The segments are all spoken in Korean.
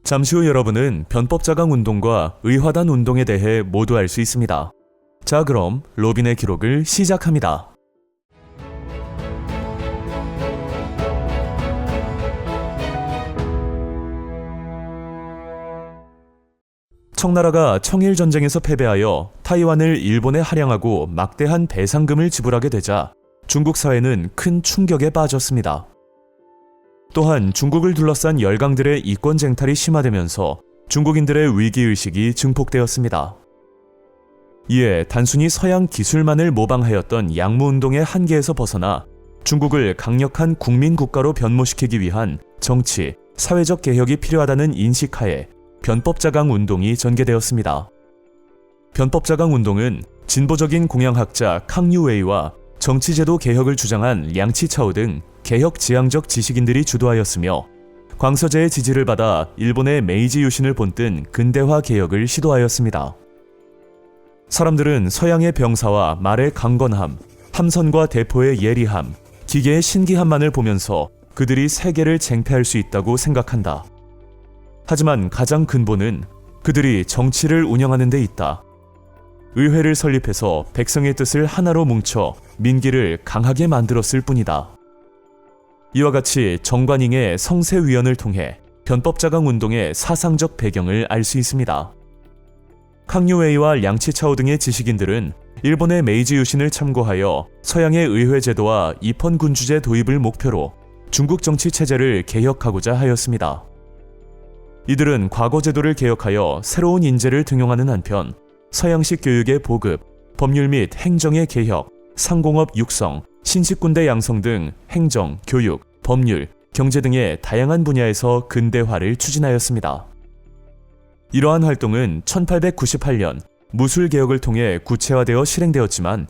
잠시 후 여러분은 변법자강 운동과 의화단 운동에 대해 모두 알 수 있습니다. 자, 그럼 로빈의 기록을 시작합니다. 청나라가 청일전쟁에서 패배하여 타이완을 일본에 할양하고 막대한 배상금을 지불하게 되자 중국 사회는 큰 충격에 빠졌습니다. 또한 중국을 둘러싼 열강들의 이권 쟁탈이 심화되면서 중국인들의 위기의식이 증폭되었습니다. 이에 단순히 서양 기술만을 모방하였던 양무운동의 한계에서 벗어나 중국을 강력한 국민국가로 변모시키기 위한 정치, 사회적 개혁이 필요하다는 인식하에 변법자강 운동이 전개되었습니다. 변법자강 운동은 진보적인 공양학자 캉유웨이와 정치제도 개혁을 주장한 량치차오 등 개혁 지향적 지식인들이 주도하였으며 광서제의 지지를 받아 일본의 메이지 유신을 본뜬 근대화 개혁을 시도하였습니다. 사람들은 서양의 병사와 말의 강건함, 함선과 대포의 예리함, 기계의 신기함만을 보면서 그들이 세계를 쟁취할 수 있다고 생각한다. 하지만 가장 근본은 그들이 정치를 운영하는 데 있다. 의회를 설립해서 백성의 뜻을 하나로 뭉쳐 민기를 강하게 만들었을 뿐이다. 이와 같이 정관잉의 성세위원을 통해 변법자강 운동의 사상적 배경을 알 수 있습니다. 캉유웨이와 량치차오 등의 지식인들은 일본의 메이지 유신을 참고하여 서양의 의회 제도와 입헌군주제 도입을 목표로 중국 정치 체제를 개혁하고자 하였습니다. 이들은 과거 제도를 개혁하여 새로운 인재를 등용하는 한편 서양식 교육의 보급, 법률 및 행정의 개혁, 상공업 육성, 신식군대 양성 등 행정, 교육, 법률, 경제 등의 다양한 분야에서 근대화를 추진하였습니다. 이러한 활동은 1898년 무술개혁을 통해 구체화되어 실행되었지만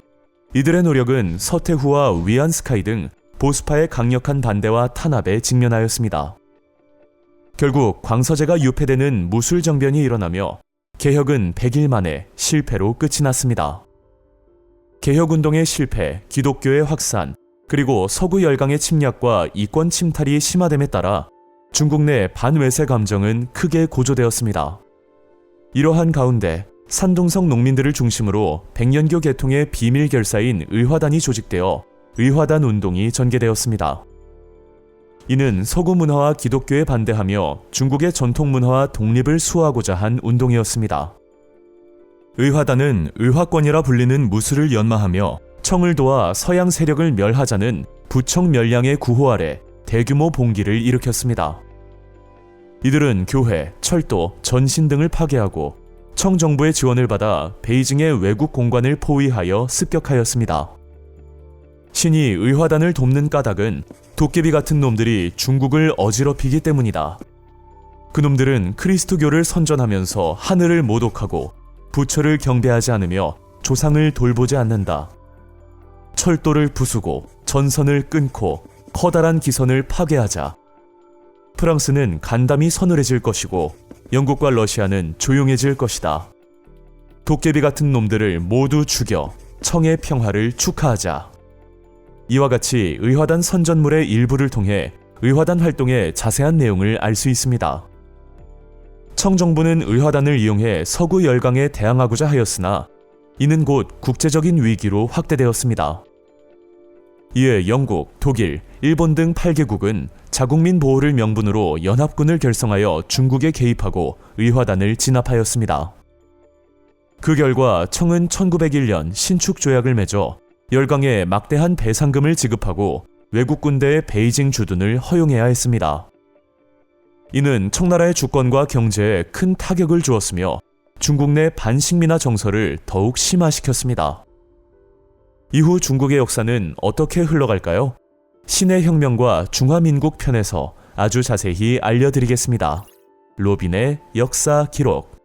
이들의 노력은 서태후와 위안스카이 등 보수파의 강력한 반대와 탄압에 직면하였습니다. 결국 광서제가 유폐되는 무술정변이 일어나며 개혁은 100일 만에 실패로 끝이 났습니다. 개혁운동의 실패, 기독교의 확산, 그리고 서구 열강의 침략과 이권 침탈이 심화됨에 따라 중국 내 반외세 감정은 크게 고조되었습니다. 이러한 가운데 산둥성 농민들을 중심으로 백년교 계통의 비밀 결사인 의화단이 조직되어 의화단 운동이 전개되었습니다. 이는 서구 문화와 기독교에 반대하며 중국의 전통 문화와 독립을 수호하고자 한 운동이었습니다. 의화단은 의화권이라 불리는 무술을 연마하며 청을 도와 서양 세력을 멸하자는 부청 멸량의 구호 아래 대규모 봉기를 일으켰습니다. 이들은 교회, 철도, 전신 등을 파괴하고 청 정부의 지원을 받아 베이징의 외국 공관을 포위하여 습격하였습니다. 신이 의화단을 돕는 까닭은 도깨비 같은 놈들이 중국을 어지럽히기 때문이다. 그놈들은 그리스도교를 선전하면서 하늘을 모독하고 부처를 경배하지 않으며 조상을 돌보지 않는다. 철도를 부수고 전선을 끊고 커다란 기선을 파괴하자. 프랑스는 간담이 서늘해질 것이고 영국과 러시아는 조용해질 것이다. 도깨비 같은 놈들을 모두 죽여 청의 평화를 축하하자. 이와 같이 의화단 선전물의 일부를 통해 의화단 활동의 자세한 내용을 알 수 있습니다. 청정부는 의화단을 이용해 서구 열강에 대항하고자 하였으나 이는 곧 국제적인 위기로 확대되었습니다. 이에 영국, 독일, 일본 등 8개국은 자국민 보호를 명분으로 연합군을 결성하여 중국에 개입하고 의화단을 진압하였습니다. 그 결과 청은 1901년 신축조약을 맺어 열강에 막대한 배상금을 지급하고 외국 군대의 베이징 주둔을 허용해야 했습니다. 이는 청나라의 주권과 경제에 큰 타격을 주었으며 중국 내 반식민화 정서를 더욱 심화시켰습니다. 이후 중국의 역사는 어떻게 흘러갈까요? 신의 혁명과 중화민국 편에서 아주 자세히 알려드리겠습니다. 로빈의 역사 기록.